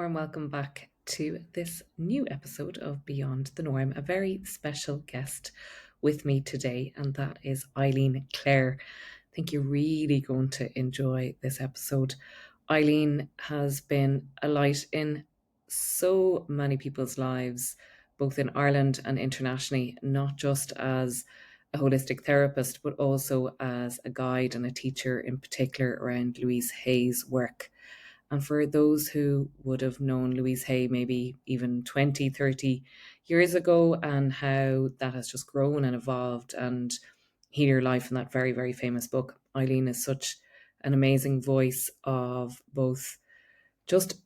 warm welcome back to this new episode of Beyond the Norm. A very special guest with me today, and that is Eileen Clair. I think you're really going to enjoy this episode. Eileen has been a light in so many people's lives, both in Ireland and internationally, not just as a holistic therapist, but also as a guide and a teacher, in particular around Louise Hay's work. And for those who would have known Louise Hay maybe even 20, 30 years ago, and how that has just grown and evolved and Heal Your Life in that very, very famous book, Eileen is such an amazing voice of both just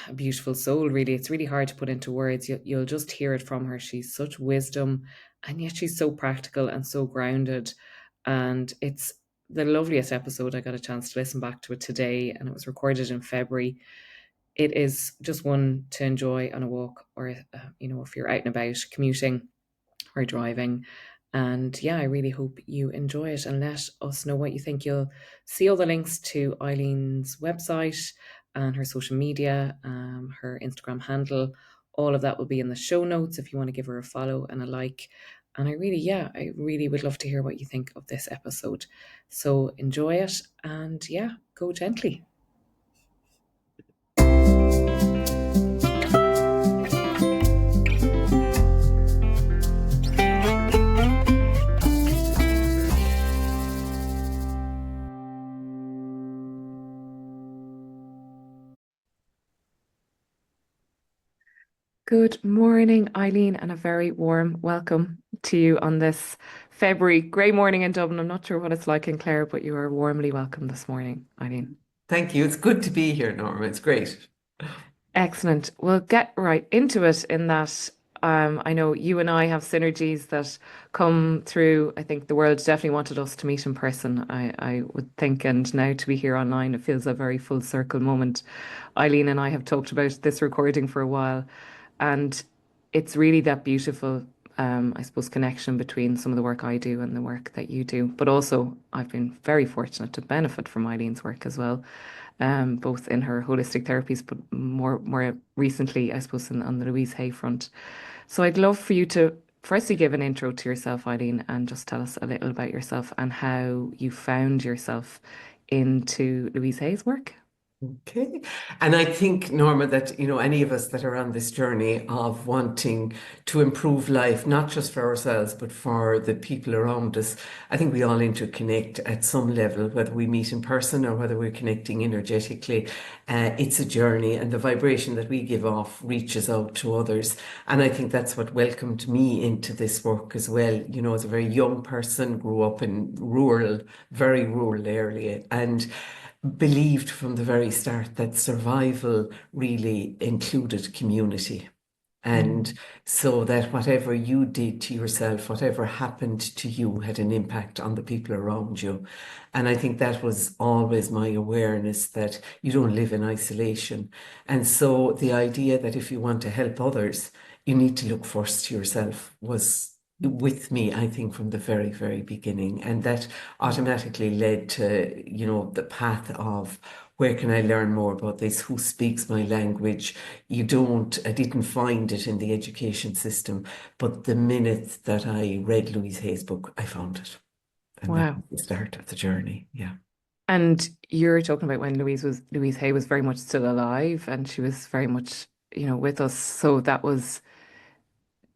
a beautiful soul, really. It's really hard to put into words. You'll just hear it from her. She's such wisdom, and yet she's so practical and so grounded. And it's the loveliest episode. I got a chance to listen back to it today, and it was recorded in February. It is just one to enjoy on a walk, or if you're out and about commuting or driving. And yeah, I really hope you enjoy it, and let us know what you think. You'll see all the links to Eileen's website and her social media, her Instagram handle. All of that will be in the show notes if you want to give her a follow and a like. And I really would love to hear what you think of this episode. So enjoy it, and yeah, go gently. Good morning, Eileen, and a very warm welcome to you on this February grey morning in Dublin. I'm not sure what it's like in Clare, but you are warmly welcome this morning, Eileen. Thank you. It's good to be here, Norma. It's great. Excellent. We'll get right into it in that I know you and I have synergies that come through. I think the world definitely wanted us to meet in person, I would think, and now to be here online, it feels a very full circle moment. Eileen and I have talked about this recording for a while, and it's really that beautiful, I suppose, connection between some of the work I do and the work that you do. But also, I've been very fortunate to benefit from Eileen's work as well, both in her holistic therapies, but more recently, I suppose, on the Louise Hay front. So I'd love for you to firstly give an intro to yourself, Eileen, and just tell us a little about yourself and how you found yourself into Louise Hay's work. Okay. And I think, Norma, that, any of us that are on this journey of wanting to improve life, not just for ourselves, but for the people around us, I think we all interconnect at some level, whether we meet in person or whether we're connecting energetically. It's a journey, and the vibration that we give off reaches out to others. And I think that's what welcomed me into this work as well. As a very young person, grew up in very rural area, and believed from the very start that survival really included community. And so that whatever you did to yourself, whatever happened to you, had an impact on the people around you. And I think that was always my awareness, that you don't live in isolation. And so the idea that if you want to help others, you need to look first to yourself was with me, I think, from the very, very beginning. And that automatically led to, the path of where can I learn more about this? Who speaks my language? I didn't find it in the education system, but the minute that I read Louise Hay's book, I found it. And that was the start of the journey. Yeah. And you're talking about when Louise Hay was very much still alive, and she was very much, with us. So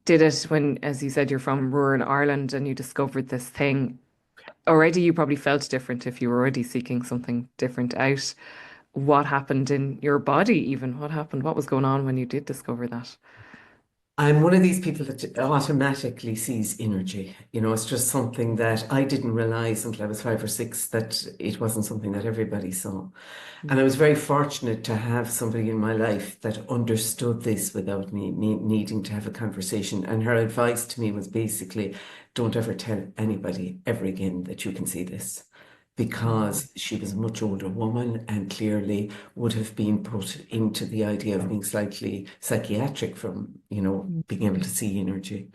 did it when, as you said, you're from rural Ireland and you discovered this thing. Already you probably felt different if you were already seeking something different out. What happened in your body even? What happened? What was going on when you did discover that? I'm one of these people that automatically sees energy. It's just something that I didn't realize until I was 5 or 6, that it wasn't something that everybody saw. And I was very fortunate to have somebody in my life that understood this without me needing to have a conversation. And her advice to me was basically, don't ever tell anybody ever again that you can see this. Because she was a much older woman and clearly would have been put into the idea of being slightly psychiatric from, being able to see energy.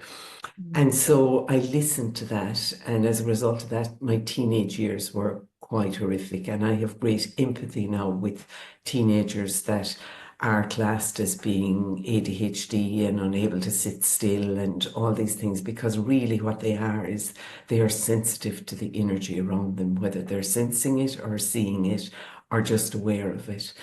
And so I listened to that. And as a result of that, my teenage years were quite horrific. And I have great empathy now with teenagers that are classed as being ADHD and unable to sit still and all these things, because really what they are is they are sensitive to the energy around them, whether they're sensing it or seeing it or just aware of it.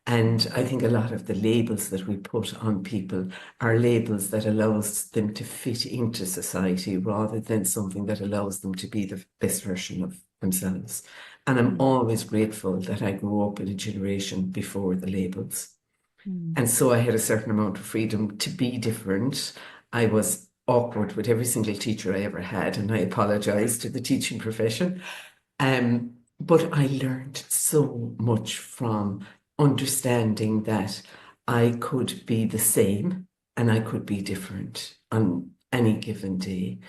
And I think a lot of the labels that we put on people are labels that allows them to fit into society rather than something that allows them to be the best version of themselves. And I'm Mm. always grateful that I grew up in a generation before the labels. Mm. And so I had a certain amount of freedom to be different. I was awkward with every single teacher I ever had, and I apologize to the teaching profession. But I learned so much from understanding that I could be the same and I could be different on any given day,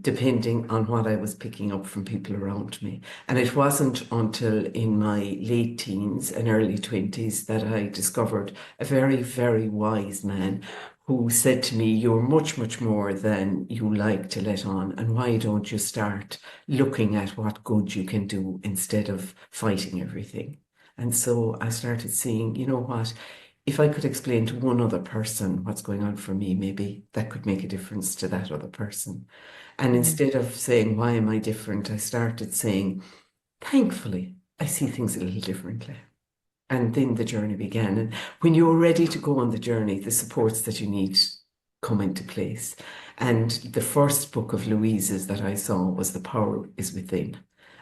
depending on what I was picking up from people around me. And it wasn't until in my late teens and early 20s that I discovered a very, very wise man who said to me, "You're much, much more than you like to let on. And why don't you start looking at what good you can do instead of fighting everything?" And so I started seeing, you know what, if I could explain to one other person what's going on for me, maybe that could make a difference to that other person. And Mm. instead of saying, why am I different? I started saying, thankfully, I see things a little differently. And then the journey began. And when you're ready to go on the journey, the supports that you need come into place. And the first book of Louise's that I saw was The Power is Within.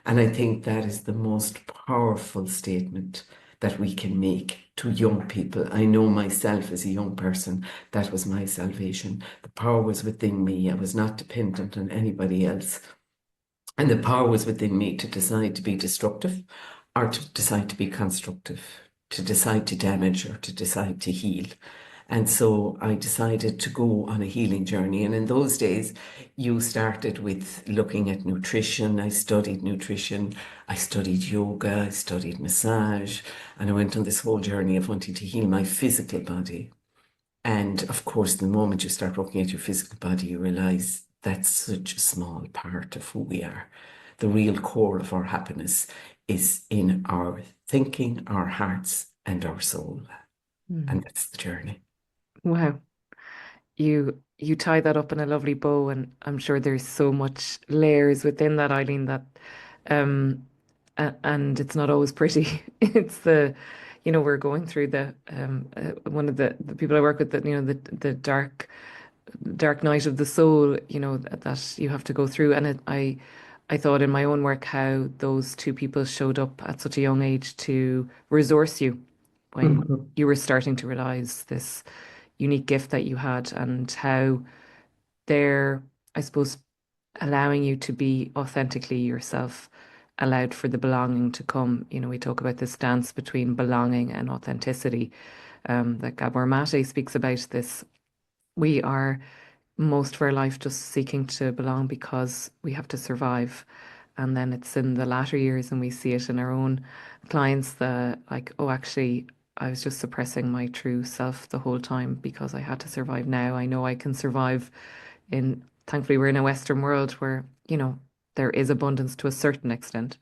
And I think that is the most powerful statement that we can make to young people. I know myself as a young person, that was my salvation. The power was within me. I was not dependent on anybody else. And the power was within me to decide to be destructive or to decide to be constructive, to decide to damage or to decide to heal. And so I decided to go on a healing journey. And in those days, you started with looking at nutrition. I studied nutrition, I studied yoga, I studied massage, and I went on this whole journey of wanting to heal my physical body. And of course, the moment you start looking at your physical body, you realize that's such a small part of who we are. The real core of our happiness is in our thinking, our hearts, and our soul. Mm. And that's the journey. Wow. You tie that up in a lovely bow, and I'm sure there's so much layers within that, Eileen, that and it's not always pretty. It's we're going through one of the people I work with, that the dark night of the soul, that you have to go through. And I thought in my own work how those two people showed up at such a young age to resource you when Mhm. you were starting to realize this unique gift that you had, and how they're, I suppose, allowing you to be authentically yourself, allowed for the belonging to come. We talk about this dance between belonging and authenticity, that Gabor Mate speaks about this. We are most of our life just seeking to belong because we have to survive. And then it's in the latter years, and we see it in our own clients, that like, oh, actually, I was just suppressing my true self the whole time because I had to survive. Now I know I can survive thankfully, we're in a Western world where, there is abundance to a certain extent,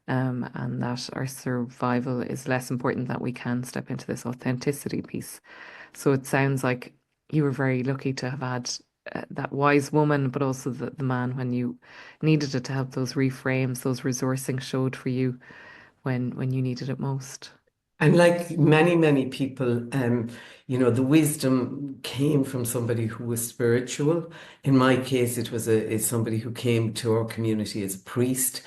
and that our survival is less important, that we can step into this authenticity piece. So it sounds like you were very lucky to have had that wise woman, but also the man when you needed it, to help those reframes, those resourcing showed for you when you needed it most. And like many, many people, the wisdom came from somebody who was spiritual. In my case, it's somebody who came to our community as a priest.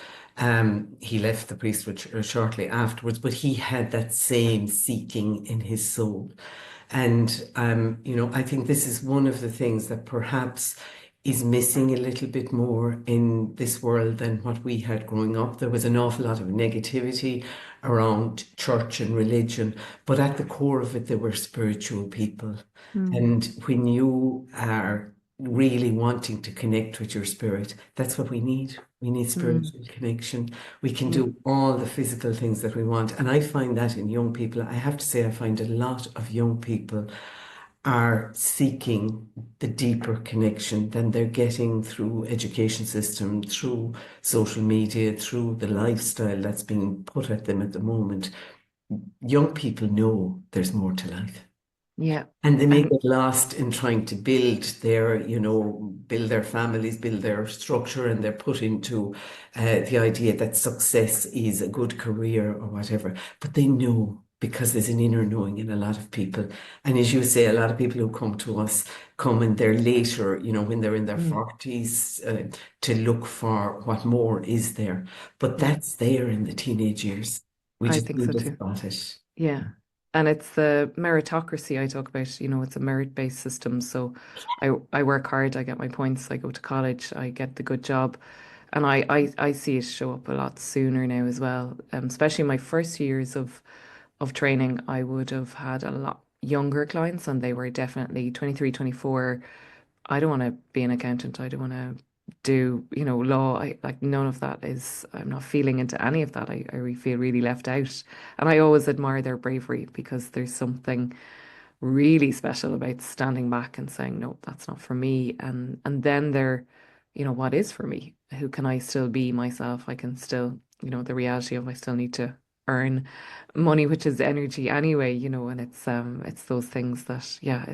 He left the priesthood shortly afterwards, but he had that same seeking in his soul. And, I think this is one of the things that perhaps is missing a little bit more in this world than what we had growing up. There was an awful lot of negativity around church and religion, but at the core of it, they were spiritual people. Mm. And when you are really wanting to connect with your spirit, that's what we need. We need Mm. spiritual connection. We can Yeah. do all the physical things that we want. And I find that in young people, I have to say, I find a lot of young people are seeking the deeper connection than they're getting through education system, through social media, through the lifestyle that's being put at them at the moment. young people know there's more to life. Yeah. And they may And get lost in trying to build their, build their families, build their structure, and they're put into the idea that success is a good career or whatever. But they know because there's an inner knowing in a lot of people. And as you say, a lot of people who come to us come in their later, when they're in their mm, 40s, to look for what more is there. But yeah, that's there in the teenage years. We I just think need so to too. spot it. Yeah. And it's the meritocracy I talk about, it's a merit-based system. So I work hard, I get my points, I go to college, I get the good job. And I see it show up a lot sooner now as well. Especially my first years of training, I would have had a lot younger clients and they were definitely 23, 24. I don't want to be an accountant. I don't want to do, law. I like none of that is, I'm not feeling into any of that. I really feel really left out. And I always admire their bravery because there's something really special about standing back and saying, no, that's not for me. And then they're, what is for me? Who can I still be myself? I can still, the reality of I still need to earn money, which is energy anyway, and it's those things that, yeah,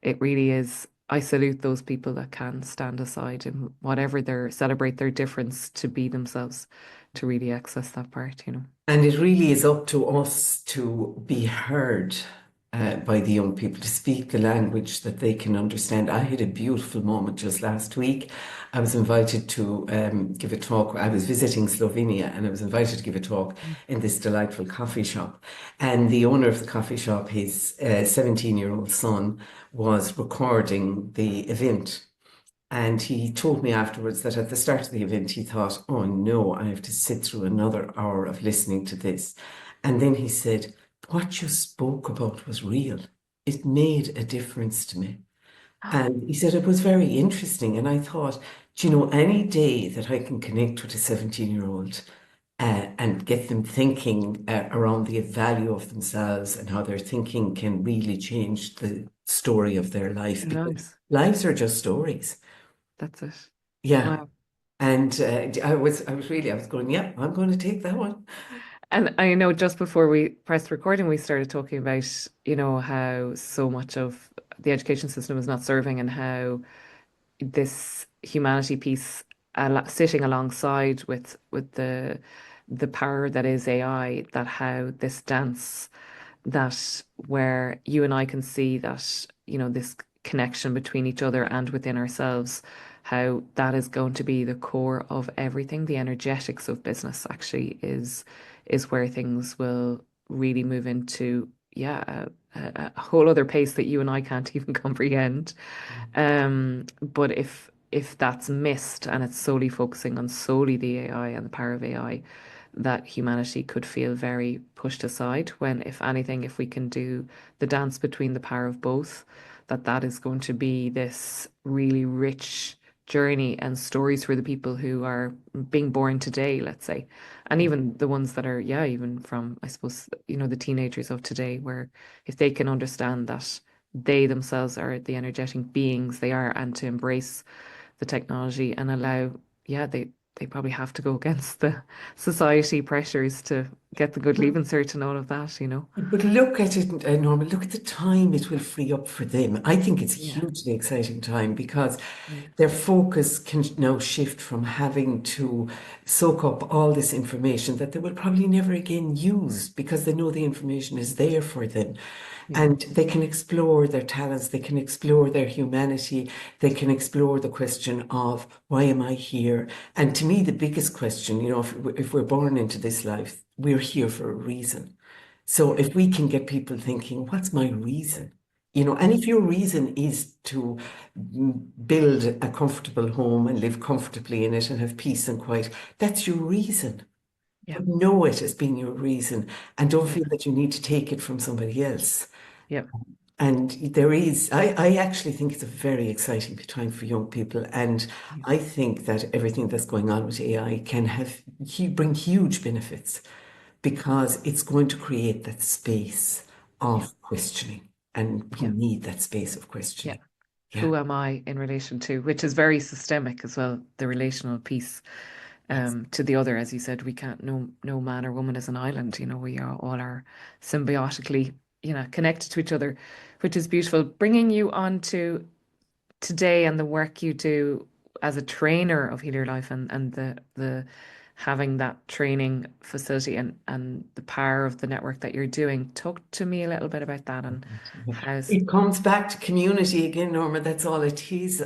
it really is. I salute those people that can stand aside and whatever their celebrate their difference to be themselves, to really access that part. And it really is up to us to be heard by the young people, to speak the language that they can understand. I had a beautiful moment just last week. I was invited to give a talk. I was visiting Slovenia and I was invited to give a talk in this delightful coffee shop. And the owner of the coffee shop, his 17-year-old son, was recording the event. And he told me afterwards that at the start of the event, he thought, oh no, I have to sit through another hour of listening to this. And then he said, what you spoke about was real. It made a difference to me. And he said it was very interesting. And I thought, do you know, any day that I can connect with a 17-year-old and get them thinking around the value of themselves and how their thinking can really change the story of their life, because Nice. lives are just stories. That's it. Yeah. Wow. And I was going, yeah, I'm going to take that one. And I know just before we pressed recording, we started talking about, how so much of the education system is not serving and how this humanity piece sitting alongside with the power that is AI, that how this dance that where you and I can see that, this connection between each other and within ourselves, how that is going to be the core of everything. The energetics of business actually is where things will really move into, yeah, a whole other pace that you and I can't even comprehend. But if that's missed and it's solely focusing on solely the AI and the power of AI, that humanity could feel very pushed aside. When, if anything, if we can do the dance between the power of both, that is going to be this really rich journey and stories for the people who are being born today, let's say, and even the ones that are, yeah, even from, I suppose, the teenagers of today, where if they can understand that they themselves are the energetic beings they are, and to embrace the technology and allow, yeah, they probably have to go against the society pressures to get the good leaving cert and all of that. But look at it, Norma, look at the time it will free up for them. I think it's a Yeah. hugely exciting time because Yeah. their focus can now shift from having to soak up all this information that they will probably never again use because they know the information is there for them. Yeah. And they can explore their talents, they can explore their humanity, they can explore the question of why am I here? And to me, the biggest question, if we're born into this life, we're here for a reason. So Yeah. if we can get people thinking, what's my reason? And if your reason is to build a comfortable home and live comfortably in it and have peace and quiet, that's your reason. Yeah. But know it as being your reason and don't Yeah. feel that you need to take it from somebody else. Yeah. And there is, I actually think it's a very exciting time for young people. And Yeah. I think that everything that's going on with AI can bring huge benefits because it's going to create that space Yeah. of questioning. And we Yeah. need that space of Yeah. questioning. Yeah. Who am I in relation to, which is very systemic as well, the relational piece. to the other. As you said, we can't, no man or woman is an island. We all are symbiotically, connected to each other, which is beautiful. Bringing you on to today and the work you do as a trainer of Heal Your Life, and the having that training facility, and the power of the network that you're doing. Talk to me a little bit about that and how's. It comes back to community again, Norma. That's all it is.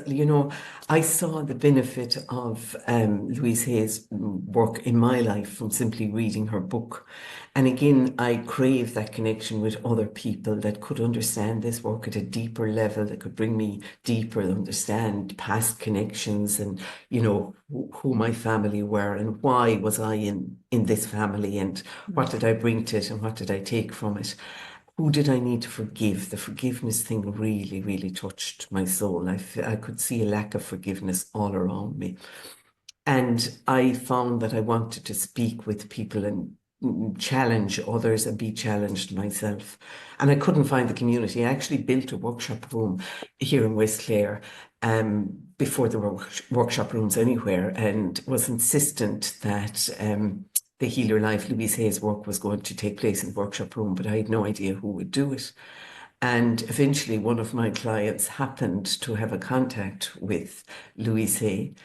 I saw the benefit of Louise Hay's work in my life from simply reading her book. And again, I crave that connection with other people that could understand this work at a deeper level, that could bring me deeper, understand past connections and, who my family were and why was I in this family and what did I bring to it and what did I take from it. Who did I need to forgive? The forgiveness thing really, really touched my soul. I could see a lack of forgiveness all around me. And I found that I wanted to speak with people and challenge others and be challenged myself. And I couldn't find the community. I actually built a workshop room here in West Clare before there were workshop rooms anywhere, and was insistent that the Heal Your Life, Louise Hay's work was going to take place in the workshop room, but I had no idea who would do it. And eventually one of my clients happened to have a contact with Louise Hay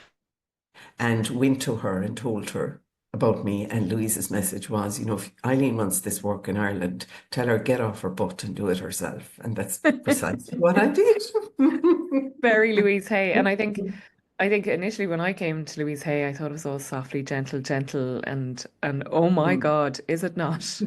and went to her and told her about me. And Louise's message was, if Eileen wants this work in Ireland, tell her get off her butt and do it herself. And that's precisely what I did. Very Louise Hay. And I think initially when I came to Louise Hay, I thought it was all softly gentle, gentle, and oh my God, is it not?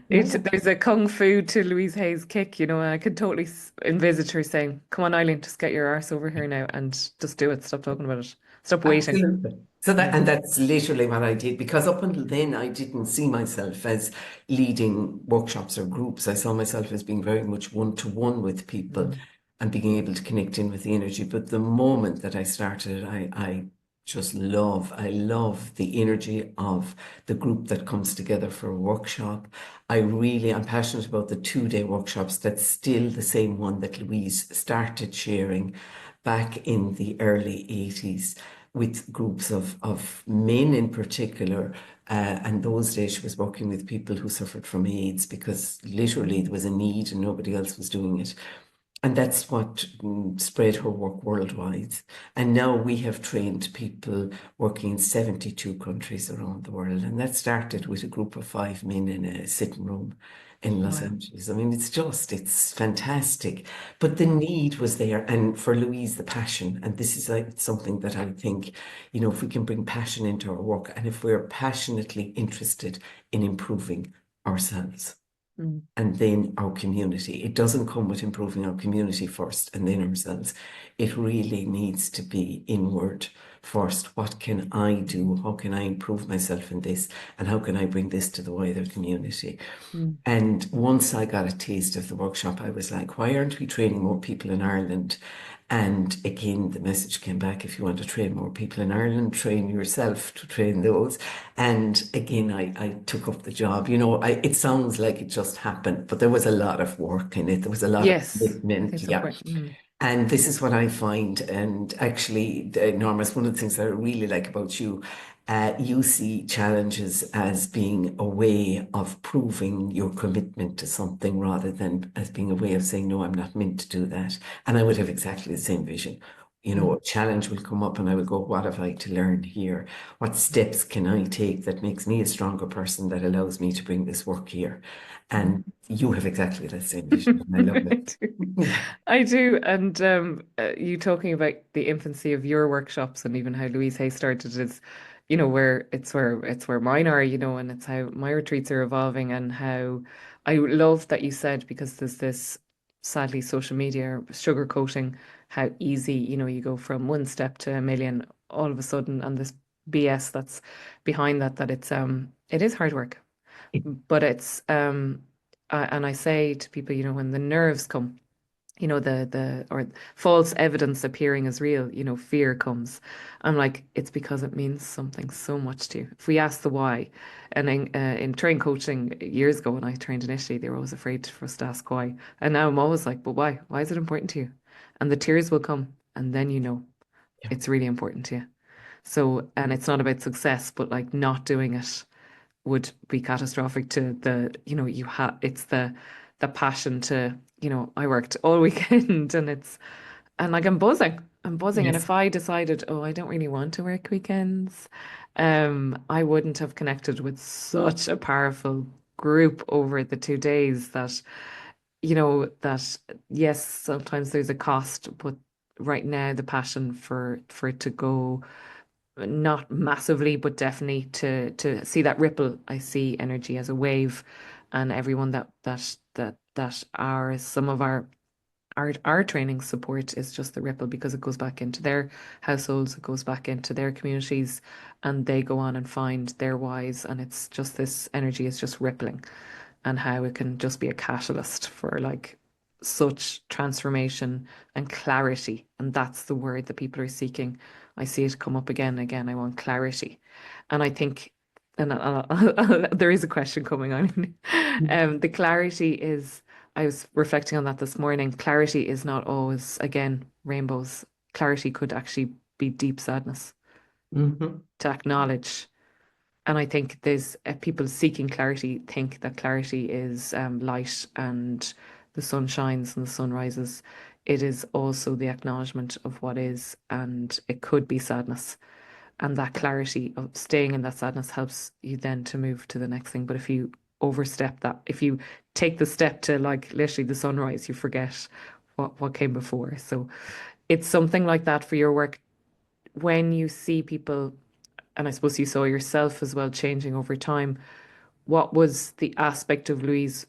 There's a kung fu to Louise Hay's kick, and I could totally envisage her saying, "Come on, Eileen, just get your arse over here now and just do it. Stop talking about it. Stop waiting." Absolutely. So Yeah. that's literally what I did, because up until then I didn't see myself as leading workshops or groups. I saw myself as being very much one-to-one with people Mm. and being able to connect in with the energy. But the moment that I started, I just I love the energy of the group that comes together for a workshop. I'm passionate about the 2-day workshops. That's still the same one that Louise started sharing back in the early 80s with groups of men in particular. And those days she was working with people who suffered from AIDS, because literally there was a need and nobody else was doing it. And that's what spread her work worldwide. And now we have trained people working in 72 countries around the world. And that started with a group of 5 men in a sitting room in Los Wow. Angeles. I mean, it's fantastic. But the need was there. And for Louise, the passion. And this is something that I think, if we can bring passion into our work, and if we're passionately interested in improving ourselves Mm. and then our community. It doesn't come with improving our community first and then ourselves. It really needs to be inward first. What can I do? How can I improve myself in this? And how can I bring this to the wider community? Mm. And once I got a taste of the workshop, I was like, why aren't we training more people in Ireland? And again, the message came back, if you want to train more people in Ireland, train yourself to train those. And again, I took up the job. It sounds like it just happened, but there was a lot of work in it. There was a lot of Yes, I commitment. think so. Yeah. Quite. Mm. And this is what I find. And actually, Norma, it's one of the things that I really like about you. You see challenges as being a way of proving your commitment to something rather than as being a way of saying, no, I'm not meant to do that. And I would have exactly the same vision. Mm. A challenge will come up and I will go, what have I to learn here? What steps can I take that makes me a stronger person, that allows me to bring this work here? Mm. And you have exactly that same vision. And I love I it. do. I do. And you talking about the infancy of your workshops and even how Louise Hay started is, where mine are, and it's how my retreats are evolving, and how I love that you said, because there's this, sadly, social media sugarcoating how easy, you go from one step to a million all of a sudden, and this BS that's behind that it is hard work, but and I say to people, when the nerves come, the or false evidence appearing as real, fear comes. I'm like, it's because it means something so much to you. If we ask the why, and in train coaching years ago when I trained initially, they were always afraid for us to ask why, and now I'm always like, but why? Why is it important to you? And the tears will come, and then Yeah. it's really important to you. So, and it's not about success, but like not doing it would be catastrophic to the, you have, it's the passion to, I worked all weekend and like I'm buzzing. And Yes. if I decided, oh, I don't really want to work weekends, I wouldn't have connected with such a powerful group over the 2 days that, that yes, sometimes there's a cost, but right now the passion for it to go not massively, but definitely to see that ripple. I see energy as a wave, and everyone that are some of our training support is just the ripple because it goes back into their households, it goes back into their communities, and they go on and find their whys, and it's just this energy is just rippling, and how it can just be a catalyst for like such transformation and clarity. And that's the word that people are seeking. I see it come up again and again. I want clarity. And I think, and there is a question coming on. The clarity is, I was reflecting on that this morning. Clarity is not always, again, rainbows. Clarity could actually be deep sadness Hmm. to acknowledge. And I think there's people seeking clarity think that clarity is light and the sun shines and the sun rises. It is also the acknowledgement of what is, and it could be sadness. And that clarity of staying in that sadness helps you then to move to the next thing. But if you overstep that, if you take the step to like literally the sunrise, you forget what came before. So it's something like that for your work. When you see people, and I suppose you saw yourself as well changing over time, what was the aspect of Louise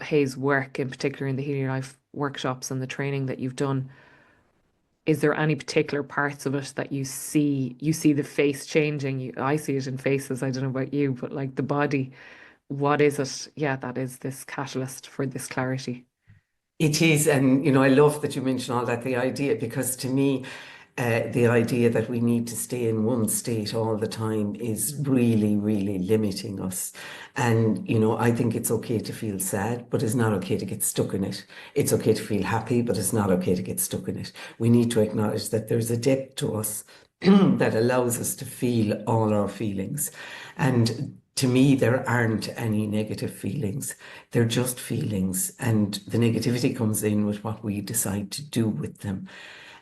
Hay's work, in particular in the Healing Life workshops and the training that you've done? Is there any particular parts of it that you see the face changing? I see it in faces. I don't know about you, but like the body, what is it? Yeah, that is this catalyst for this clarity. It is, and I love that you mentioned all that, the idea, because to me, the idea that we need to stay in one state all the time is Mm. really, really limiting us. And, I think it's okay to feel sad, but it's not okay to get stuck in it. It's okay to feel happy, but it's not okay to get stuck in it. We need to acknowledge that there's a depth to us that allows us to feel all our feelings. And to me, there aren't any negative feelings. They're just feelings. And the negativity comes in with what we decide to do with them.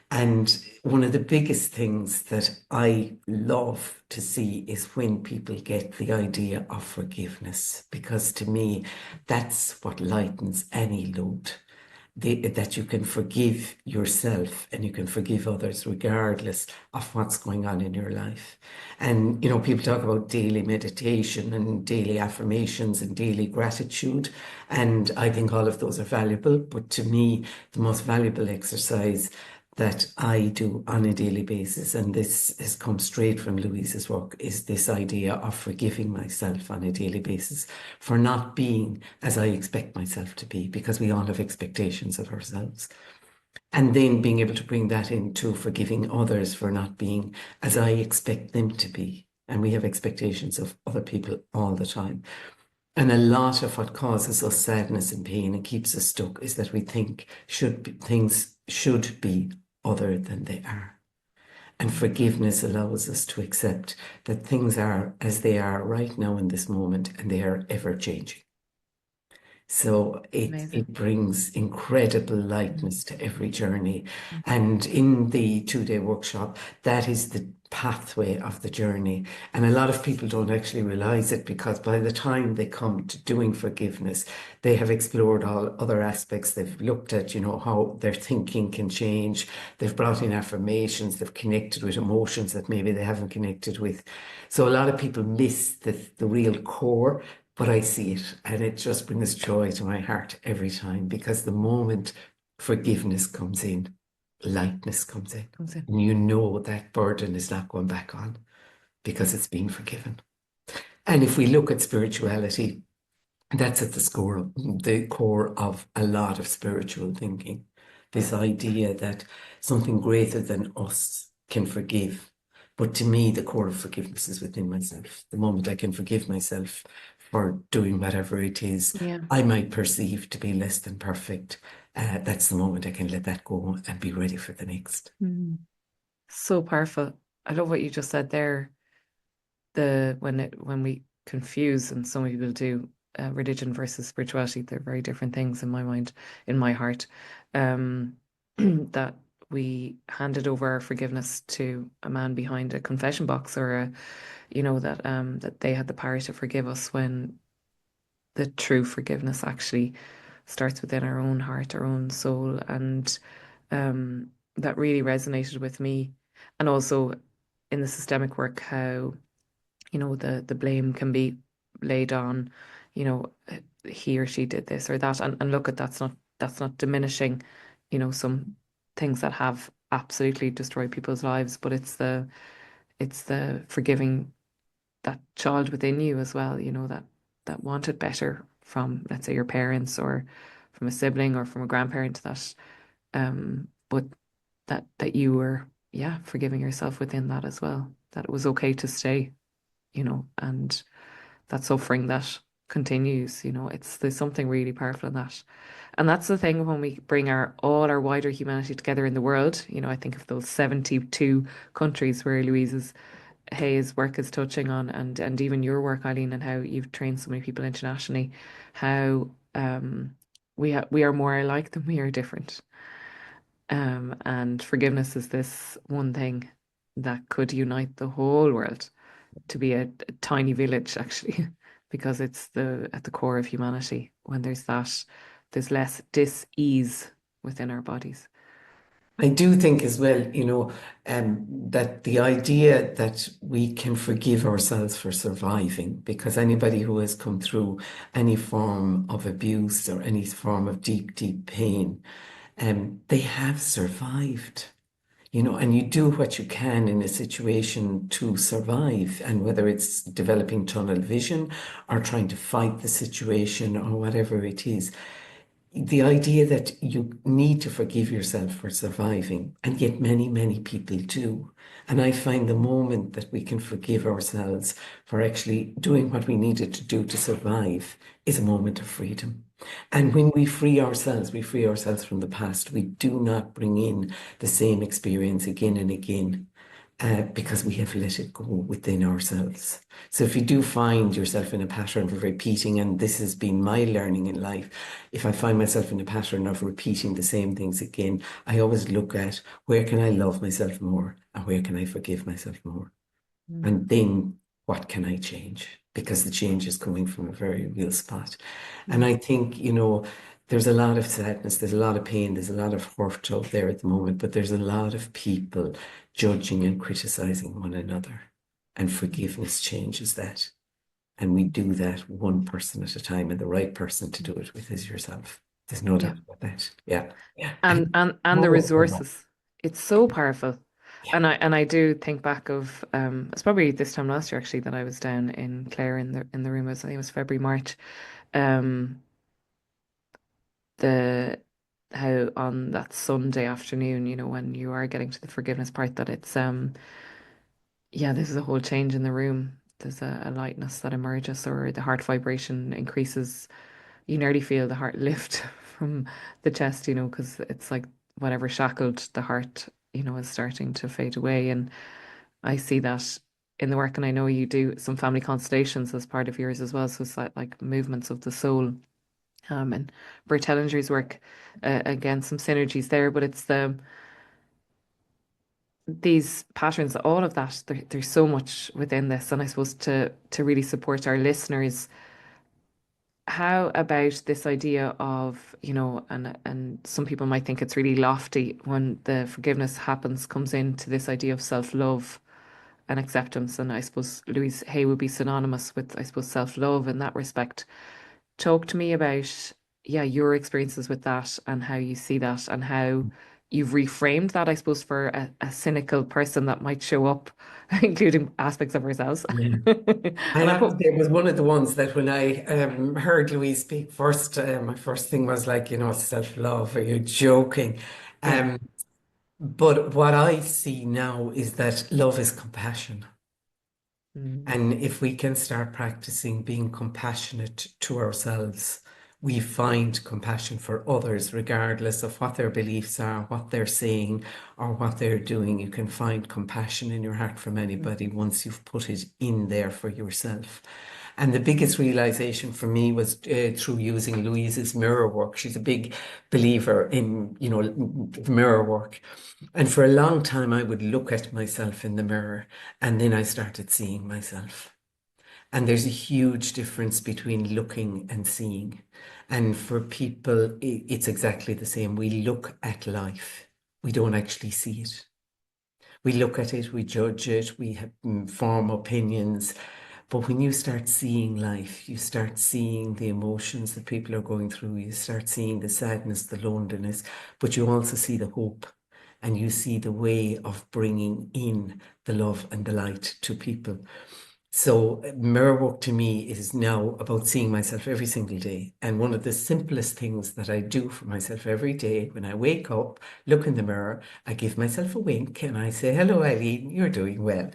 And one of the biggest things that I love to see is when people get the idea of forgiveness, because to me, that's what lightens any load. That you can forgive yourself and you can forgive others regardless of what's going on in your life. And, people talk about daily meditation and daily affirmations and daily gratitude. And I think all of those are valuable. But to me, the most valuable exercise that I do on a daily basis, and this has come straight from Louise's work, is this idea of forgiving myself on a daily basis for not being as I expect myself to be, because we all have expectations of ourselves. And then being able to bring that into forgiving others for not being as I expect them to be. And we have expectations of other people all the time. And a lot of what causes us sadness and pain and keeps us stuck is that we think things should be other than they are. And forgiveness allows us to accept that things are as they are right now in this moment, and they are ever changing. So it Amazing. brings incredible Mm. lightness to every journey. Mm. And in the 2-day workshop, that is the pathway of the journey. And a lot of people don't actually realize it, because by the time they come to doing forgiveness, they have explored all other aspects. They've looked at, how their thinking can change. They've brought in affirmations. They've connected with emotions that maybe they haven't connected with. So a lot of people miss the real core, but I see it, and it just brings joy to my heart every time, because the moment forgiveness comes in, lightness comes in. Comes in. And you know that burden is not going back on because it's been forgiven. And if we look at spirituality, that's at the core of a lot of spiritual thinking. This idea that something greater than us can forgive. But to me, the core of forgiveness is within myself. The moment I can forgive myself for doing whatever it is Yeah. I might perceive to be less than perfect, that's the moment I can let that go and be ready for the next. Mm. So powerful. I love what you just said there. When we confuse, and some people do, religion versus spirituality, they're very different things in my mind, in my heart. Um, that we handed over our forgiveness to a man behind a confession box, or that they had the power to forgive us, when the true forgiveness actually starts within our own heart, our own soul, and that really resonated with me. And also in the systemic work, how the blame can be laid on, he or she did this or that, and look, at that's not diminishing, some things that have absolutely destroyed people's lives, but it's the forgiving that child within you as well, that wanted better from, let's say, your parents, or from a sibling, or from a grandparent, but that you were, yeah, forgiving yourself within that as well, that it was okay to stay, and that suffering that continues, there's something really powerful in that. And that's the thing, when we bring all our wider humanity together in the world, I think of those 72 countries where Louise's Hay's work is touching on, and even your work, Eileen, and how you've trained so many people internationally, how we are more alike than we are different. And forgiveness is this one thing that could unite the whole world to be a tiny village, actually, because it's at the core of humanity. When there's less dis-ease within our bodies. I do think as well, that the idea that we can forgive ourselves for surviving, because anybody who has come through any form of abuse or any form of deep, deep pain, they have survived. And you do what you can in a situation to survive. And whether it's developing tunnel vision or trying to fight the situation or whatever it is, the idea that you need to forgive yourself for surviving, and yet many, many people do. And I find the moment that we can forgive ourselves for actually doing what we needed to do to survive is a moment of freedom. And when we free ourselves from the past. We do not bring in the same experience again and again, because we have let it go within ourselves. So if you do find yourself in a pattern of repeating, and this has been my learning in life, if I find myself in a pattern of repeating the same things again, I always look at, where can I love myself more, and where can I forgive myself more? Mm. And then what can I change? Because the change is coming from a very real spot. And Mm. I think, there's a lot of sadness, there's a lot of pain, there's a lot of hurt out there at the moment, but there's a lot of people judging and criticizing one another. And forgiveness changes that. And we do that one person at a time, and the right person to do it with is yourself. There's no Yeah. doubt about that. Yeah. Yeah. and And and and the oh, resources, it's so powerful. yeah. And I do think back of, it's probably this time last year, actually, that I was down in Clare, in the room. I think it was February, March. um the How on that Sunday afternoon, when you are getting to the forgiveness part, that it's, yeah, there's a whole change in the room. There's a lightness that emerges, or the heart vibration increases. You nearly feel the heart lift from the chest, because it's like whatever shackled the heart, is starting to fade away. And I see that in the work, and I know you do some family constellations as part of yours as well. So it's like movements of the soul. And Bert Hellinger's work, again, some synergies there, but it's these patterns, all of that. There's so much within this, and I suppose to really support our listeners, how about this idea of, and some people might think it's really lofty, when the forgiveness happens, comes into this idea of self-love and acceptance. And I suppose Louise Hay would be synonymous with, I suppose, self-love in that respect. Talk to me about, yeah, your experiences with that, and how you see that, and how you've reframed that, I suppose, for a cynical person that might show up, including aspects of ourselves. Yeah. I And I have to put, say, it was one of the ones that when I heard Louise speak first, my first thing was like, self-love. Are you joking? yeah. Um, but what I see now is that love is compassion. Mm. And if we can start practicing being compassionate to ourselves, we find compassion for others, regardless of what their beliefs are, what they're saying, or what they're doing. You can find compassion in your heart from anybody once you've put it in there for yourself. And the biggest realization for me was through using Louise's mirror work. She's a big believer in, mirror work. And for a long time, I would look at myself in the mirror, and then I started seeing myself. And there's a huge difference between looking and seeing. And for people, it's exactly the same. We look at life. We don't actually see it. We look at it, we judge it, we form opinions. But when you start seeing life, you start seeing the emotions that people are going through, you start seeing the sadness, the loneliness, but you also see the hope, and you see the way of bringing in the love and the light to people. So mirror work to me is now about seeing myself every single day. And one of the simplest things that I do for myself every day when I wake up, look in the mirror, I give myself a wink and I say, hello, Eileen, you're doing well.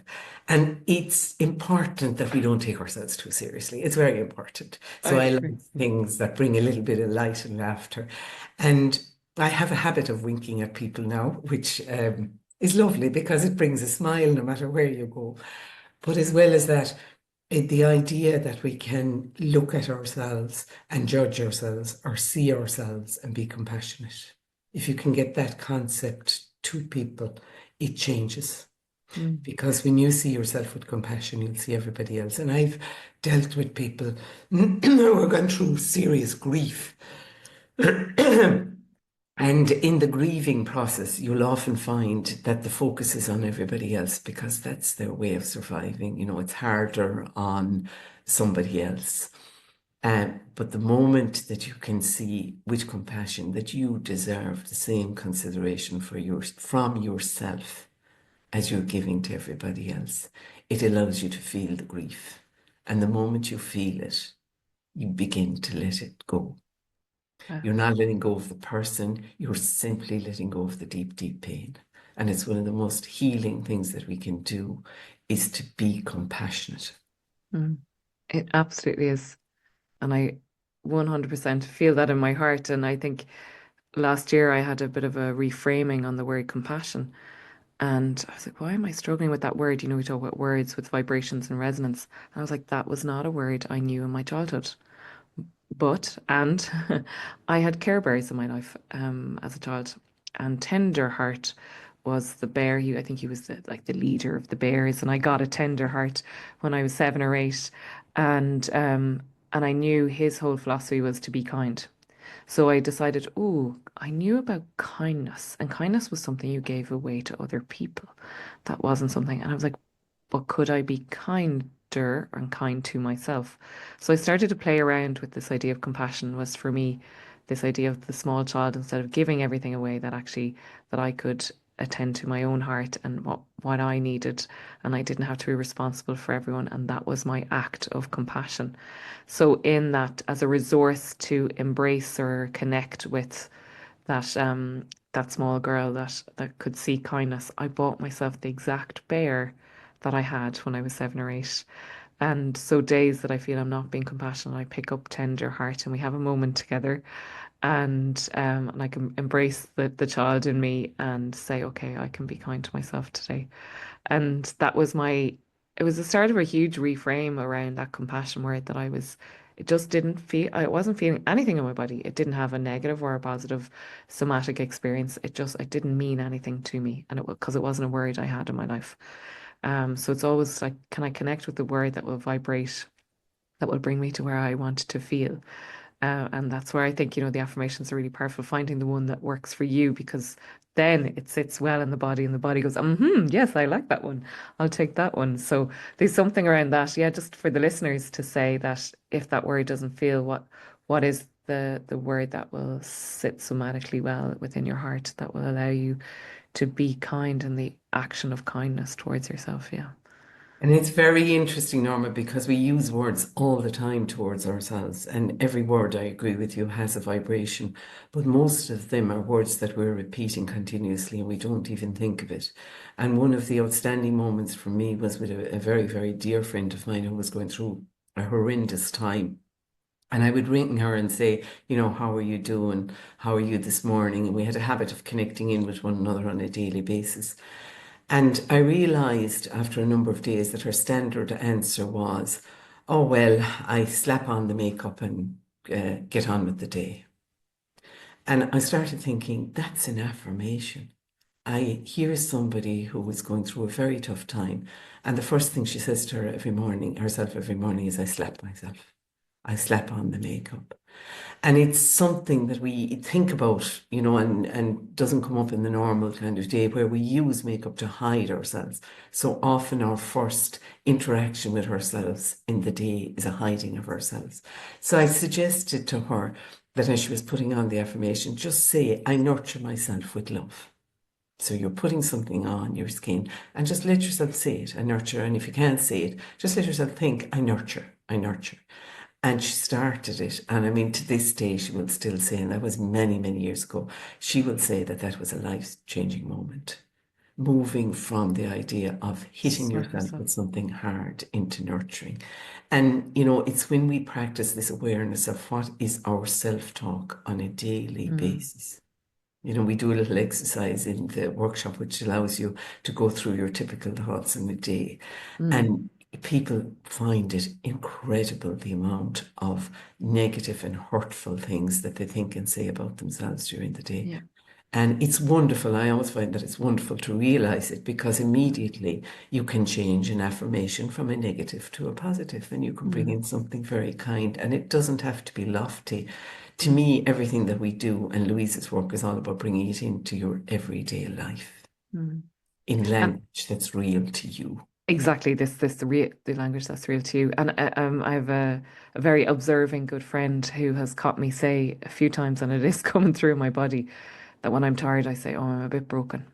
And it's important that we don't take ourselves too seriously. It's very important. I So I agree. like things that bring a little bit of light and laughter. And I have a habit of winking at people now, which is lovely because it brings a smile no matter where you go. But as well as that, the idea that we can look at ourselves and judge ourselves or see ourselves and be compassionate. If you can get that concept to people, it changes. Mm. Because when you see yourself with compassion, you'll see everybody else. And I've dealt with people who are going through serious grief. And in the grieving process, you'll often find that the focus is on everybody else because that's their way of surviving. It's harder on somebody else. But the moment that you can see with compassion that you deserve the same consideration from yourself as you're giving to everybody else, it allows you to feel the grief. And the moment you feel it, you begin to let it go. You're not letting go of the person, you're simply letting go of the deep, deep pain. And it's one of the most healing things that we can do is to be compassionate. Mm. It absolutely is. And I 100% feel that in my heart. And I think last year I had a bit of a reframing on the word compassion. And I was like, why am I struggling with that word? We talk about words with vibrations and resonance. And I was like, that was not a word I knew in my childhood. And I had Care Bears in my life as a child. And Tender Heart was the bear. I think he was the leader of the bears. And I got a tender heart when I was 7 or 8. And I knew his whole philosophy was to be kind. So I decided, oh, I knew about kindness, and kindness was something you gave away to other people. That wasn't something. And I was like, but could I be kinder and kind to myself? So I started to play around with this idea of compassion was for me this idea of the small child instead of giving everything away that I could attend to my own heart and what I needed, and I didn't have to be responsible for everyone, and that was my act of compassion. So in that, as a resource to embrace or connect with that small girl that could see kindness, I bought myself the exact bear that I had when I was 7 or 8. And so days that I feel I'm not being compassionate, I pick up Tender Heart and we have a moment together, and I can embrace the child in me and say, okay, I can be kind to myself today. And it was the start of a huge reframe around that compassion word that it just didn't feel, I wasn't feeling anything in my body. It didn't have a negative or a positive somatic experience. It didn't mean anything to me. And because it wasn't a word I had in my life. So it's always like, can I connect with the word that will vibrate, that will bring me to where I want to feel? And that's where I think, the affirmations are really powerful, finding the one that works for you, because then it sits well in the body and the body goes, yes, I like that one. I'll take that one. So there's something around that. Yeah, just for the listeners to say that if that word doesn't feel, what is the word that will sit somatically well within your heart that will allow you to be kind in the action of kindness towards yourself. Yeah. And it's very interesting, Norma, because we use words all the time towards ourselves, and every word, I agree with you, has a vibration, but most of them are words that we're repeating continuously and we don't even think of it. And one of the outstanding moments for me was with a very, very dear friend of mine who was going through a horrendous time. And I would ring her and say, how are you doing? How are you this morning? And we had a habit of connecting in with one another on a daily basis. And I realized after a number of days that her standard answer was, oh, well, I slap on the makeup and get on with the day. And I started thinking, that's an affirmation. I hear somebody who is going through a very tough time, and the first thing she says to herself every morning is, I slap myself. I slap on the makeup. And it's something that we think about, and doesn't come up in the normal kind of day where we use makeup to hide ourselves. So often our first interaction with ourselves in the day is a hiding of ourselves. So I suggested to her that as she was putting on the affirmation, just say, I nurture myself with love. So you're putting something on your skin and just let yourself say it, I nurture. And if you can't say it, just let yourself think, I nurture, I nurture. And she started it. And I mean, to this day, she will still say, and that was many, many years ago, she will say that that was a life-changing moment. Moving from the idea of hitting Slap yourself yourself. with something hard into nurturing. And, it's when we practice this awareness of what is our self-talk on a daily Mm, basis. We do a little exercise in the workshop which allows you to go through your typical thoughts in a day. mm, And people find it incredible the amount of negative and hurtful things that they think and say about themselves during the day. yeah. And it's wonderful. I always find that it's wonderful to realize it because Mm, immediately you can change an affirmation from a negative to a positive and you can bring mm, in something very kind. And it doesn't have to be lofty. To mm, me, everything that we do and Louise's work is all about bringing it into your everyday life mm. in And language that's real to you. exactly this the language that's real to you. And I have a very observing good friend who has caught me say a few times, and it is coming through my body, that when I'm tired, I say, "Oh, I'm a bit broken."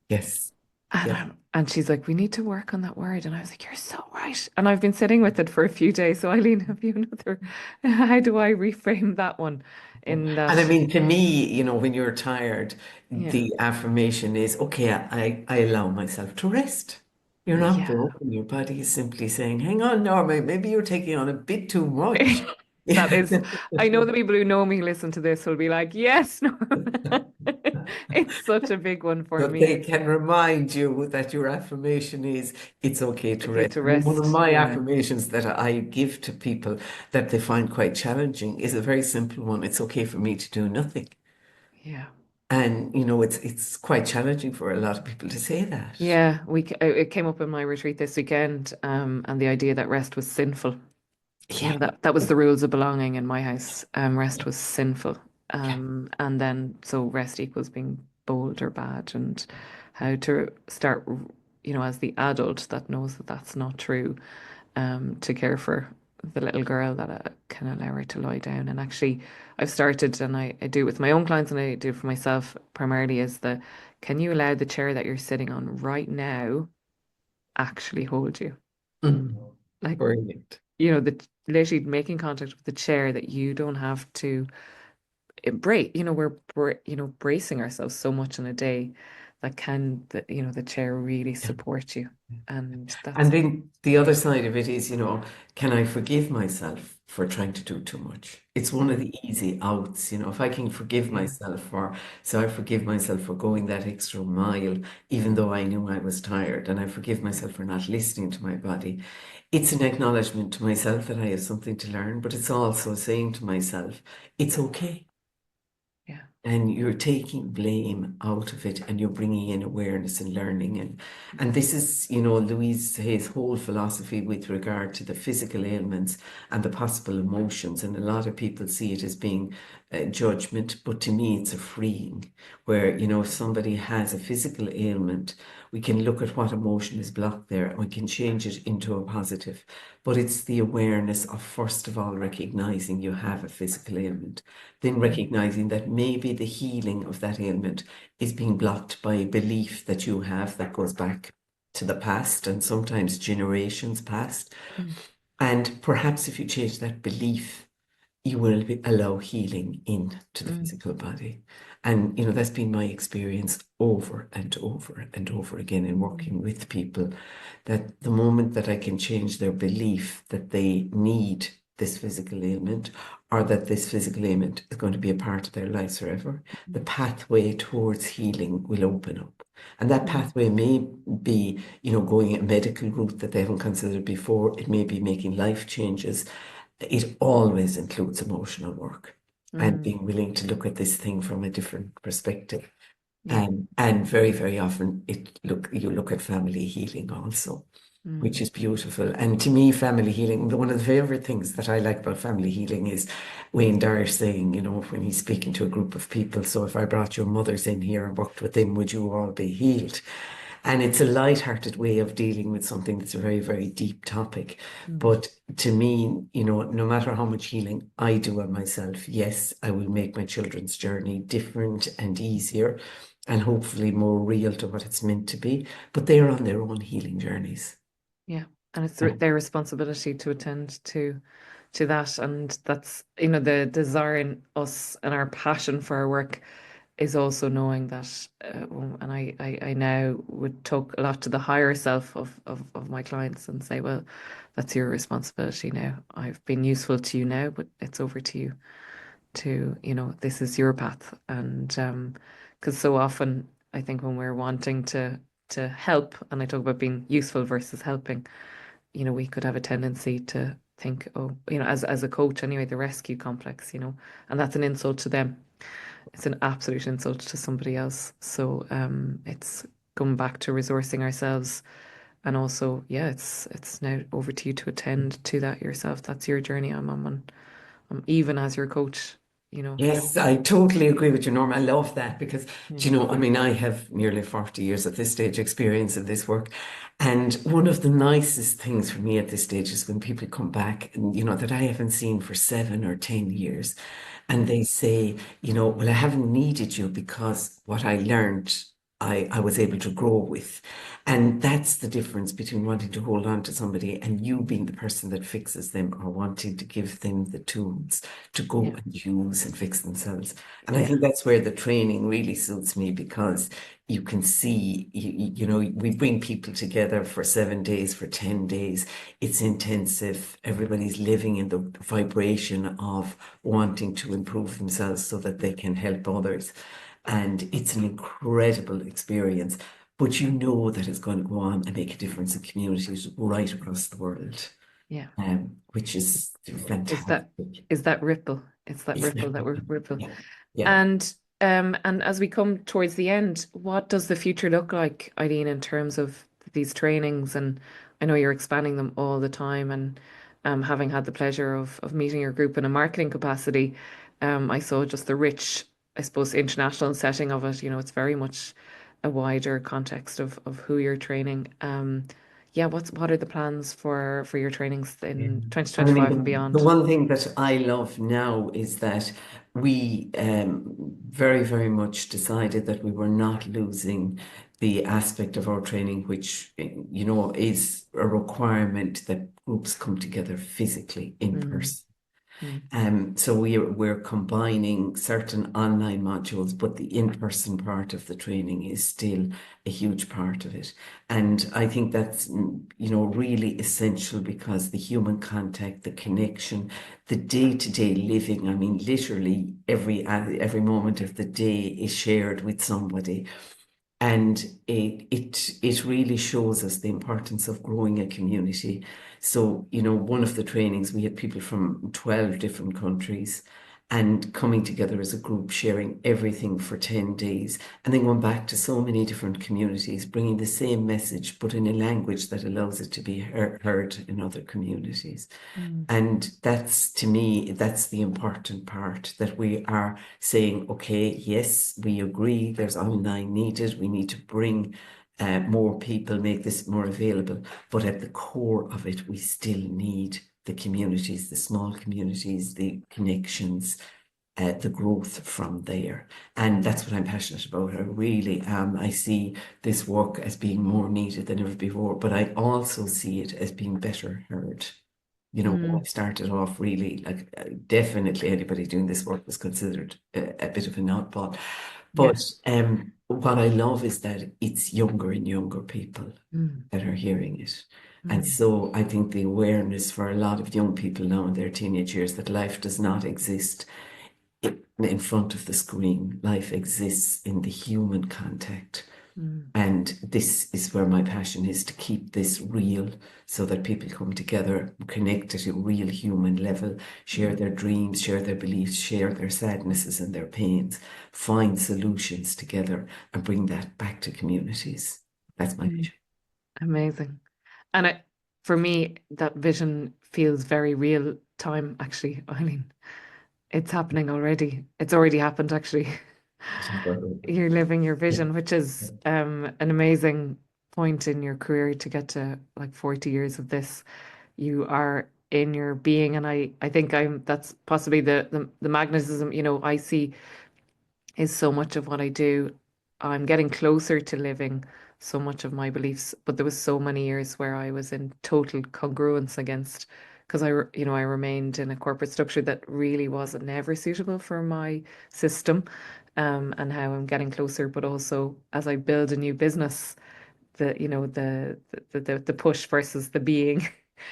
Yes. And Yes. and she's like, "We need to work on that word." And I was like, "You're so right." And I've been sitting with it for a few days. So Eileen, have you another? How do I reframe that one? Yeah. In And I that, mean, to me, when you're tired, yeah, the affirmation is, okay, I allow myself to rest. You're not yeah. broken. Your body is simply saying, hang on, Norma, maybe you're taking on a bit too much. That is, I know the people who know me listen to this will be like, yes, no. It's such a big one for So they me. can remind you that your affirmation is, it's okay to Okay, rest. to I mean, one of rest. my Yeah. affirmations that I give to people that they find quite challenging is a very simple one. It's okay for me to do nothing. Yeah. And it's quite challenging for a lot of people to say that. Yeah, it came up in my retreat this weekend, and the idea that rest was sinful. Yeah, That was the rules of belonging in my house. Rest was sinful. yeah. And then so rest equals being bold or bad, and how to start, as the adult that knows that that's not true, to care for the little girl that I can allow her to lie down. And actually, I've started, and I do it with my own clients, and I do it for myself primarily, is can you allow the chair that you're sitting on right now actually hold you? Mm. Like, Brilliant. the literally making contact with the chair, that you don't have to embrace. We're bracing ourselves so much in a day, that the chair really Yeah. support you. And And that's, then the other side of it is, can I forgive myself for trying to do too much? It's one of mm, the easy outs, if I can forgive yeah, myself so I forgive myself for going that extra mile, even though I knew I was tired, and I forgive yeah, myself for not listening to my body. It's an acknowledgement to myself that I have something to learn, but it's also saying to myself, it's okay. yeah. And you're taking blame out of it and you're bringing in awareness and learning. And this is, Louise Hay's whole philosophy with regard to the physical ailments and the possible emotions. And a lot of people see it as being judgment, but to me, it's a freeing where, if somebody has a physical ailment, we can look at what emotion is blocked there and we can change it into a positive. But it's the awareness of, first of all, recognizing you have a physical ailment, then Mm, recognizing that maybe the healing of that ailment is being blocked by a belief that you have that goes back to the past and sometimes generations past. mm, And perhaps if you change that belief, you will allow healing into the mm, physical body. And, that's been my experience over and over and over again in mm, working with people, that the moment that I can change their belief that they need this physical ailment or that this physical ailment is going to be a part of their lives forever, the pathway towards healing will open up. And that Mm. pathway may be, going a medical route that they haven't considered before. It may be making life changes. It always includes emotional work and Mm. being willing to look at this thing from a different perspective. Yeah. And very, very often you look at family healing also, which Mm. is beautiful. And to me, family healing, one of the favorite things that I like about family healing is Wayne Dyer saying, when he's speaking to a group of people, so if I brought your mothers in here and worked with them, would you all be healed? And it's a light-hearted way of dealing with something that's a very, very deep topic. Mm. But to me, no matter how much healing I do on myself, yes, I will make my children's journey different and easier and hopefully more real to what it's meant to be. But they're on their own healing journeys. Yeah. And it's Yeah. their responsibility to attend to that. And that's, the desire in us and our passion for our work is also knowing that, and I now would talk a lot to the higher self of my clients and say, well, that's your responsibility now. I've been useful to you now, but it's over to you to, this is your path. And because so often I think when we're wanting to help, and I talk about being useful versus helping, we could have a tendency to think, oh, as a coach anyway, the rescue complex, and that's an insult to them. It's an absolute insult to somebody else. So it's going back to resourcing ourselves. And also, yeah, it's now over to you to attend to that yourself. That's your journey. I'm on one. I'm even as your coach, you know. Yes, I totally agree with you, Norma. I love that because, Yeah. I mean, I have nearly 40 years at this stage experience of this work. And one of the nicest things for me at this stage is when people come back and, that I haven't seen for 7 or 10 years. And Mm. they say, well, I haven't needed you because what I learned, I was able to grow with. And that's the difference between wanting to hold on to somebody and you being the person that fixes them or wanting to give them the tools to go Yeah. and use and fix themselves. And I Yeah. think that's where the training really suits me because you can see, we bring people together for 7 days, for 10 days. It's intensive. Everybody's living in the vibration of wanting to improve themselves so that they can help others. And it's an incredible experience. But you know that it's going to go on and make a difference in communities right across the world, Yeah. which is Is that fantastic. is that ripple? It's that It's ripple that that we're ripple. yeah, yeah. And as we come towards the end, what does the future look like, Eileen, in terms of these trainings? And I know you're expanding them all the time. And having had the pleasure of meeting your group in a marketing capacity, I saw just the rich, I suppose, international setting of it. It's very much a wider context of who you're training. Yeah, what are the plans for your trainings Yeah. in And I mean, 2025 and the beyond? one thing that I love now is that we very, very much decided that we were not losing the aspect of our training, which, is a requirement that groups come together physically in Mm, person. mm, So we're combining certain online modules, but the in-person part of the training is still a huge part of it. And I think that's, really essential because the human contact, the connection, the day-to-day living, I mean, literally every moment of the day is shared with somebody. And it really shows us the importance of growing a community. So, one of the trainings, we had people from 12 different countries and coming together as a group, sharing everything for 10 days, and then going back to so many different communities, bringing the same message, but in a language that allows it to be heard in other communities. mm, And that's, to me, that's the important part that we are saying, okay, yes, we agree there's online needed. We need to bring more people, make this more available. But at the core of it, we still need the communities, the small communities, the connections, the growth from there. And that's what I'm passionate about. I really am. I see this work as being more needed than ever before, but I also see it as being better heard. When I mm. started off, really, like definitely anybody doing this work was considered a bit of an oddball. Yeah. But what I love is that it's younger and younger people Mm, that are hearing it. And Mm, so I think the awareness for a lot of young people now in their teenage years that life does not exist in front of the screen. Life exists in the human contact. mm, And this is where my passion is, to keep this real so that people come together, connect at a real human level, share mm, their dreams, share their beliefs, share their sadnesses and their pains, find solutions together and bring that back to communities. That's my mm. vision. Amazing. And for me, that vision feels very real time, actually, Eileen. It's happening already. It's already happened, actually. You're living your vision, which is an amazing point in your career to get to like 40 years of this. You are in your being, and I think that's possibly the magnetism, I see is so much of what I do. I'm getting closer to living so much of my beliefs, but there was so many years where I was in total congruence against, because I remained in a corporate structure that really wasn't never suitable for my system, and how I'm getting closer, but also as I build a new business, the push versus the being,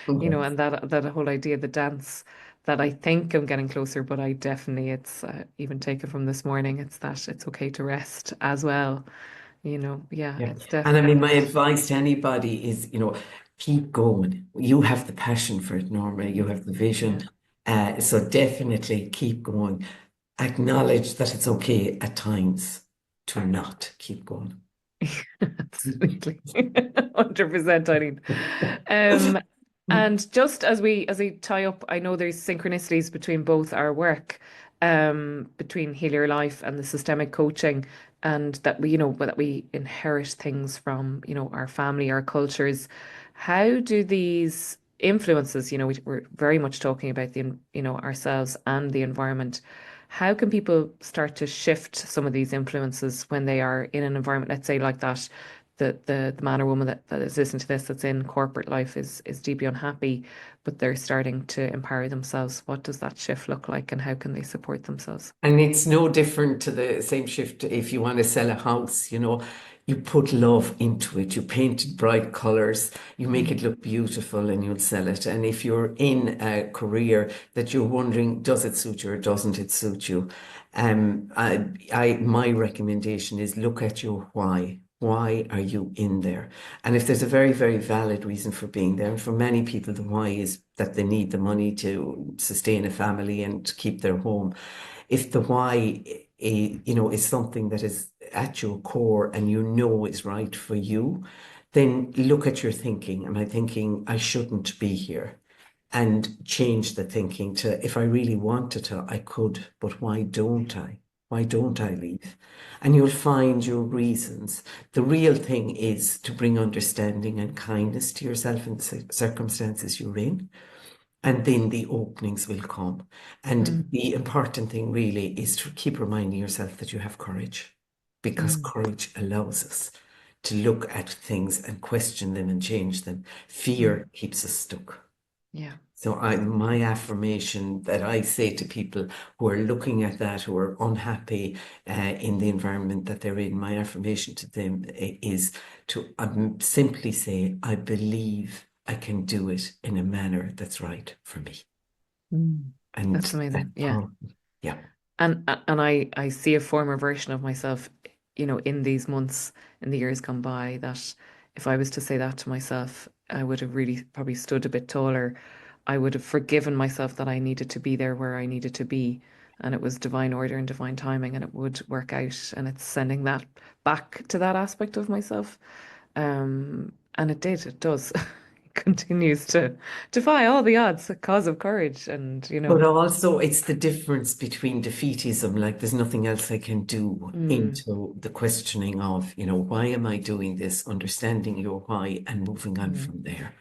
Yes. and that whole idea, the dance, that I think I'm getting closer, but I definitely, it's even taken from this morning, it's that it's okay to rest as well. Yeah, Yeah. it's And I definitely mean, my that. advice to anybody is, keep going. You have the passion for it, Norma. You have the Yeah, vision. So definitely keep going. Acknowledge that it's okay at times to not keep going. absolutely. 100%, Eileen. Um, and just as we tie up, I know there's synchronicities between both our work, between Heal Your Life and the systemic coaching, and that we inherit things from, our family, our cultures. How do these influences, we're very much talking about ourselves and the environment. How can people start to shift some of these influences when they are in an environment, let's say like that, the man or woman that is listening to this, that's in corporate life, is deeply unhappy, but they're starting to empower themselves. What does that shift look like, and how can they support themselves? And it's no different to the same shift if you want to sell a house, you put love into it, you paint it bright colors, you make it Mm, look beautiful and you'll sell it. And if you're in a career that you're wondering, does it suit you or doesn't it suit you? My recommendation is look at your why. Why are you in there? And if there's a very, very valid reason for being there, and for many people, the why is that they need the money to sustain a family and keep their home. If the why, is something that is at your core and is right for you, then look at your thinking. Am I thinking I shouldn't be here? And change the thinking to, if I really wanted to, I could, but why don't I? Why don't I leave? And you'll find your reasons. The real thing is to bring understanding and kindness to yourself in the circumstances you're in, and then the openings will come. And mm, the important thing really is to keep reminding yourself that you have courage, because mm, courage allows us to look at things and question them and change them. mm. Fear keeps us stuck. Yeah. So my affirmation that I say to people who are looking at that, who are unhappy in the environment that they're in, my affirmation to them is to simply say, I believe I can do it in a manner that's right for me. Mm. And That's that's amazing. Yeah. powerful. Yeah. And I see a former version of myself, in these months, in the years gone by, that if I was to say that to myself, I would have really probably stood a bit taller. I would have forgiven myself that I needed to be there where I needed to be. And it was divine order and divine timing, and it would work out. And it's sending that back to that aspect of myself. And it did, it does. It continues to defy all the odds, a cause of courage. And, But also, it's the difference between defeatism, like there's nothing else I can do, mm, into the questioning of, why am I doing this? Understanding your why and moving on mm, from there.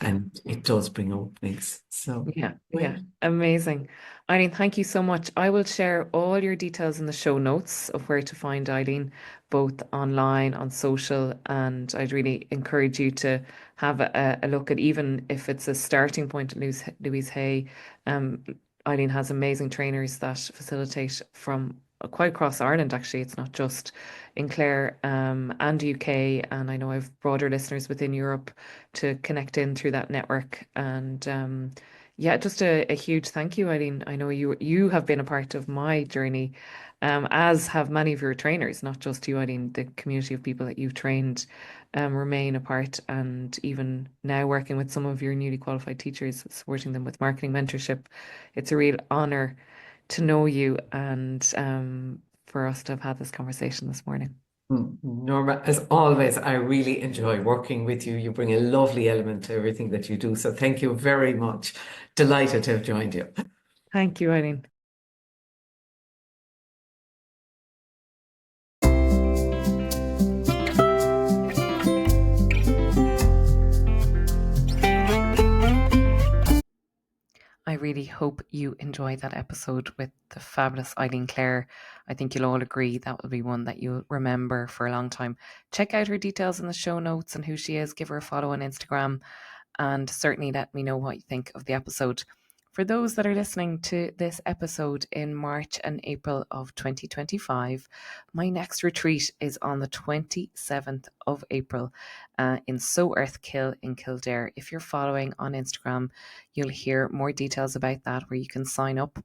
yeah. And it does bring openings. So, Yeah, yeah, great. amazing. Eileen, thank you so much. I will share all your details in the show notes of where to find Eileen, both online, on social, and I'd really encourage you to have a look at, even if it's a starting point at Louise Hay. Um, Eileen has amazing trainers that facilitate from quite across Ireland, actually. It's not just in Clare and UK. And I know I've broader listeners within Europe to connect in through that network. And yeah, just a huge thank you, Eileen. I know you have been a part of my journey, as have many of your trainers, not just you, Eileen. The community of people that you've trained remain a part. And even now, working with some of your newly qualified teachers, supporting them with marketing mentorship, it's a real honor to know you and for us to have had this conversation this morning. Norma, as always, I really enjoy working with you. You bring a lovely element to everything that you do. So thank you very much. Delighted to have joined you. Thank you, Eileen. I really hope you enjoyed that episode with the fabulous Eileen Clare. I think you'll all agree that will be one that you'll remember for a long time. Check out her details in the show notes and who she is. Give her a follow on Instagram and certainly let me know what you think of the episode. For those that are listening to this episode in March and April of 2025, my next retreat is on the 27th of April in SoEarth Kill in Kildare. If you're following on Instagram, you'll hear more details about that where you can sign up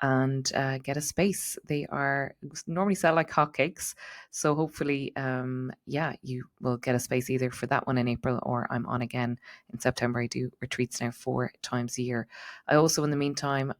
and get a space. They are normally sell like hotcakes. So hopefully, you will get a space either for that one in April or I'm on again in September. I do retreats now 4 times a year. I also, in the meantime,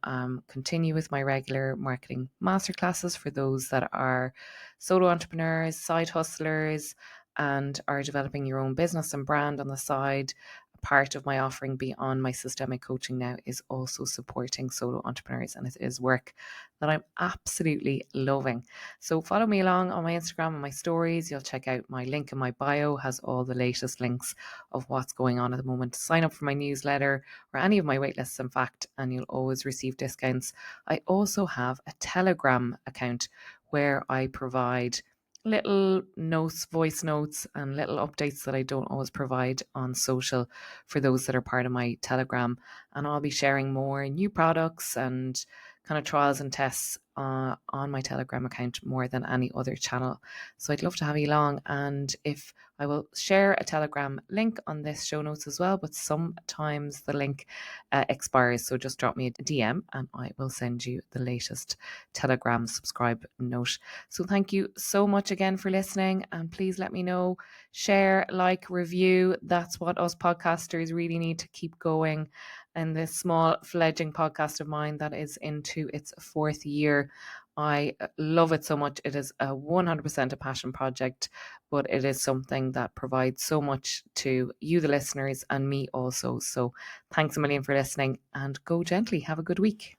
continue with my regular marketing masterclasses for those that are solo entrepreneurs, side hustlers, and are developing your own business and brand on the side. Part of my offering beyond my systemic coaching now is also supporting solo entrepreneurs, and it is work that I'm absolutely loving. So follow me along on my Instagram and my stories. You'll check out my link in my bio, has all the latest links of what's going on at the moment. Sign up for my newsletter or any of my waitlists, in fact, and you'll always receive discounts. I also have a Telegram account where I provide little notes, voice notes, and little updates that I don't always provide on social for those that are part of my Telegram. And I'll be sharing more new products and kind of trials and tests on my Telegram account more than any other channel. So I'd love to have you along. And if I will share a Telegram link on this show notes as well, but sometimes the link expires. So just drop me a DM and I will send you the latest Telegram subscribe note. So thank you so much again for listening. And please let me know, share, like, review. That's what us podcasters really need to keep going. And this small fledgling podcast of mine that is into its 4th year. I love it so much. It is a 100% a passion project, but it is something that provides so much to you, the listeners, and me also. So thanks a million for listening and go gently. Have a good week.